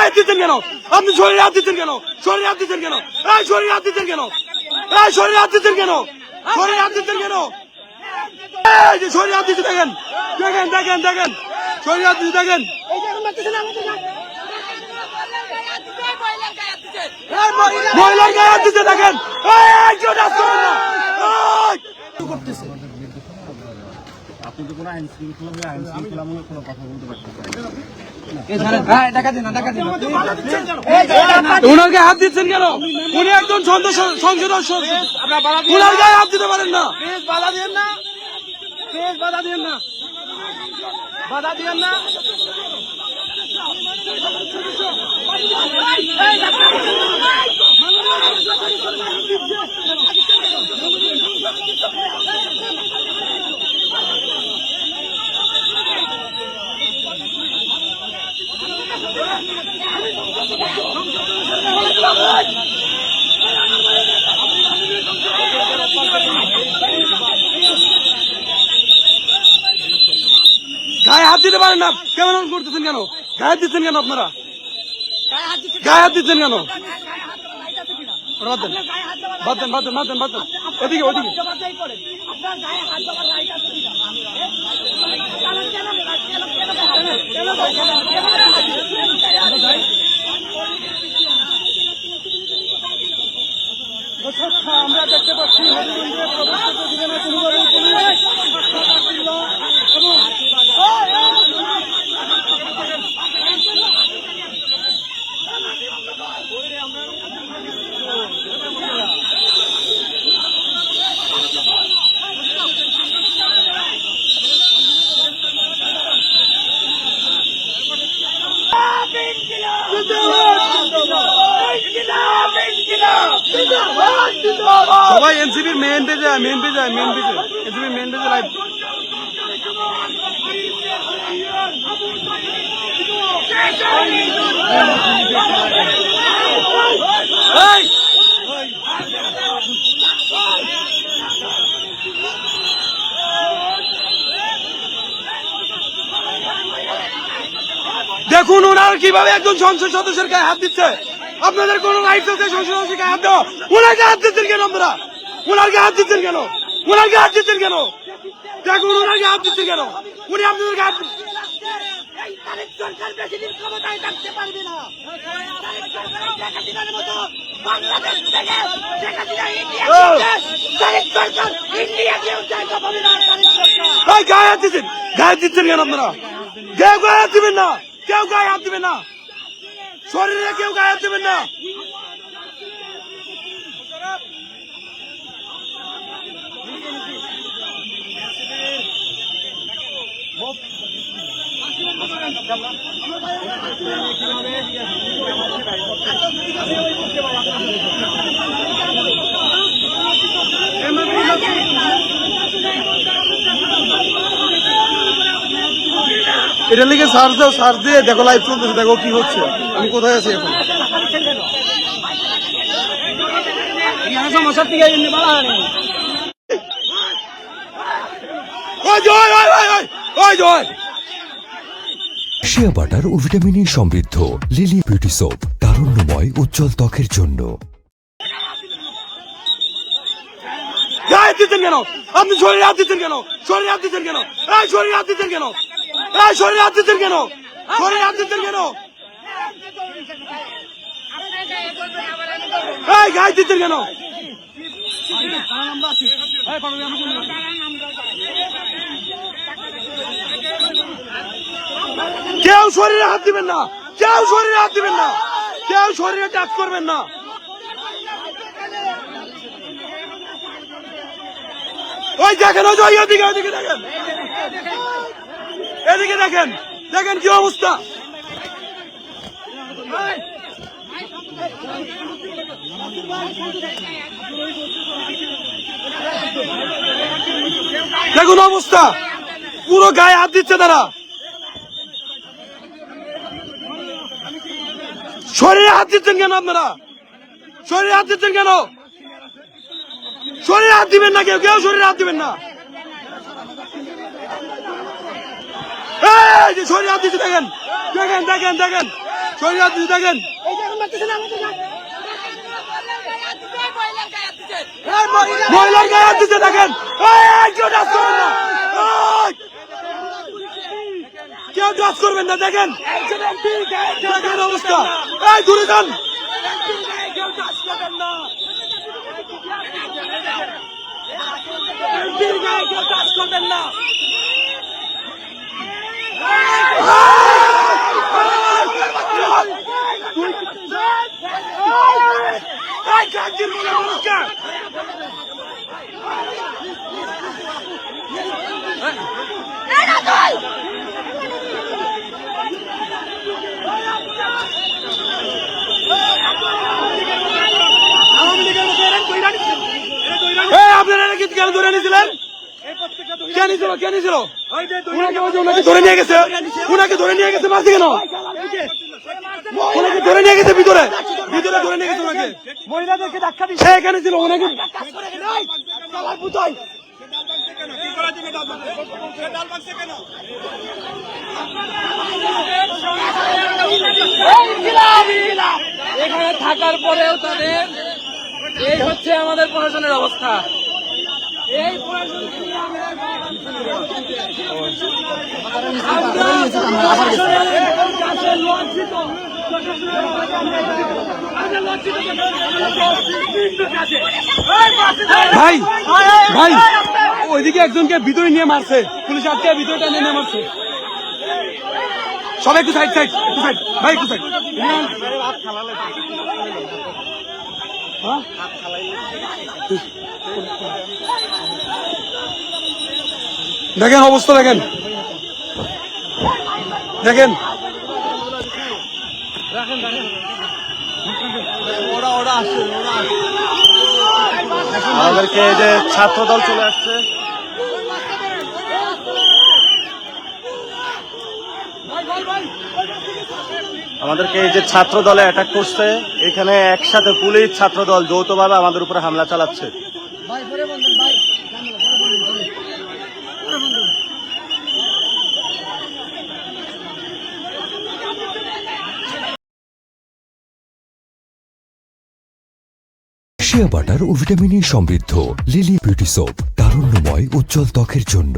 গায়ে দিচ্ছেন কেন? আপনি শরীরে হাত দিচ্ছেন কেন? শরীরে হাত দিচ্ছেন কেন? এই শরীরে হাত দিচ্ছেন কেন? এই শরীরে হাত দিচ্ছেন কেন? শরীরে হাত দিচ্ছেন কেন? এই যে শরীরে হাত দিচ্ছে দেখেন, দেখেন দেখেন দেখেন, শরীরে হাত দিচ্ছে দেখেন। মহিলার গায়ে হাত দিচ্ছে দেখেন। আপনি তো কোনো আইন শৃঙ্খলামূলক কোনো কথা বলতে পারছেন ওনার গায়ে হাত দিচ্ছেন কেন? উনি একজন সংসদ ওনার গায়ে হাত দিতে পারেন না। বাধা দিয়েন না, বাধা দিয়েন না, বাধা দিয়েন না। গায়ে হাত দিতে পারেন না, কেমন করতেছেন কেন? গায়ে দিচ্ছেন কেন? আপনারা গায়ে হাত দিচ্ছেন কেন? বাদ দেন, ওদিকে ওদিকে। আমরা দেখতে পাচ্ছি সবাই এনসিপির মেন পেজে এনসিপির মেন পেজে লাইভ। দেখুন ওনারা কিভাবে একজন সংসদ সদস্যের গায়ে হাত দিচ্ছে। আপনাদের কোন রাইট আছে সংসদ সদস্যের গায়ে হাত দেওয়া? ওনার গায়ে হাত দিচ্ছেন কেন? আপনারা ওনার গায়ে হাত দিচ্ছেন কেন? ওনার গায়ে হাত দিচ্ছেন কেন? দেখুন ওনার গায়ে হাত দিচ্ছেন কেন? উনি আপনাদের গায়ে হাত সরকার বেশি দিন ক্ষমতায় থাকতে পারবে না। বাংলাদেশ থেকে শেখ হাসিনা ইন্ডিয়া সরকার ইন্ডিয়া কেউ জায়গা পাবে না। গায়ে হাত দিচ্ছেন, গায়ে দিচ্ছেন কেন? আপনারা কেউ গায়ে হাত দিবেন না, কেউ গায়ে হাত দিবেন না, শরীরে কেউ গায়ে হাত দিবেন না। এটার লিগে সার্চ দিয়ে দেখো লাইভ চলতেছে, দেখো কি হচ্ছে, আমি কোথায় আছি এখন। শিয়া বাটার ও ভিটামিন সমৃদ্ধ লিলি বিউটি সোপ, তারুণ্যময় উজ্জ্বল ত্বকের জন্য। গায়ে দিচ্ছেন কেন? আপনি শরীরে হাত দিচ্ছেন কেন? শরীরে হাত দিচ্ছেন কেন? এই শরীরে হাত দিচ্ছেন কেন? এই শরীরে হাত দিচ্ছেন কেন? শরীরে হাত দিচ্ছেন কেন? এই গায়ে দিচ্ছেন কেন? কেউ শরীরে হাত দিবেন না, কেউ শরীরে হাত দিবেন না, কেউ শরীরে টাচ করবেন না। ওই দেখেন, ওই ওইদিকে ওইদিকে দেখেন, এদিকে দেখেন, দেখেন কি অবস্থা। দেখুন অবস্থা, পুরো গায়ে হাত দিচ্ছে তারা। শরীরে হাত দিচ্ছেন কেন? আপনারা শরীরে হাত দিচ্ছেন কেন? শরীরে হাত দিবেন না, কেউ কেউ শরীরে হাত দিবেন না। এই যে শরীরে হাত দিচ্ছে দেখেন, দেখেন দেখেন দেখেন, শরীয়ত দিতে দেখেন এই যে এখন মারতেছে না আমাদের না। মহিলার গায়ে হাত দিতে দেখেন এই, কেউ টাচ করবেন না এই, কেউ টাচ করবেন না দেখেন দেখেন অবস্থা এই দূরে যান এই, আপনারা নাকি কেন ধরে নিয়েছিলেন কে নিয়েছিল কে নিয়েছিল ওনাকে ওই যে ওনাকে ধরে নিয়ে গেছে ওনাকে ধরে নিয়ে গেছে মারছে কেন ওনাকে ধরে নিয়ে গেছে ভিতরে ভিতরে ধরে নিয়ে গেছে ওনাকে মহিলাদেরকে ধাক্কা দিচ্ছে। সে এখানে ছিল ওনাকে এখানে থাকার পরেও তাদের এই হচ্ছে আমাদের প্রশাসনের অবস্থা। এই প্রশাসনকে নিয়ে আমরা প্রশাসনের কাছে লজ্জিত। ভাই ভাই ওইদিকে একজনকে ভিতরে নিয়ে মারছে পুলিশ আটকে ভিতরে টেনে নিয়ে মারছে সবাই একটু সাইড সাইড একটু সাইড ভাই একটু সাইড দেখেন অবস্থা দেখেন দেখেন আমাদেরকে এই যে ছাত্র দল চলে আসছে, আমাদেরকে এই যে ছাত্র দলে অ্যাটাক করছে, এখানে একসাথে পুলিশ ছাত্র দল যৌথভাবে আমাদের উপরে হামলা চালাচ্ছে। শিয়া বাটার ও ভিটামিন ই সমৃদ্ধ লিলি বিউটি সোপ, তারুণ্যময় উজ্জ্বল ত্বকের জন্য।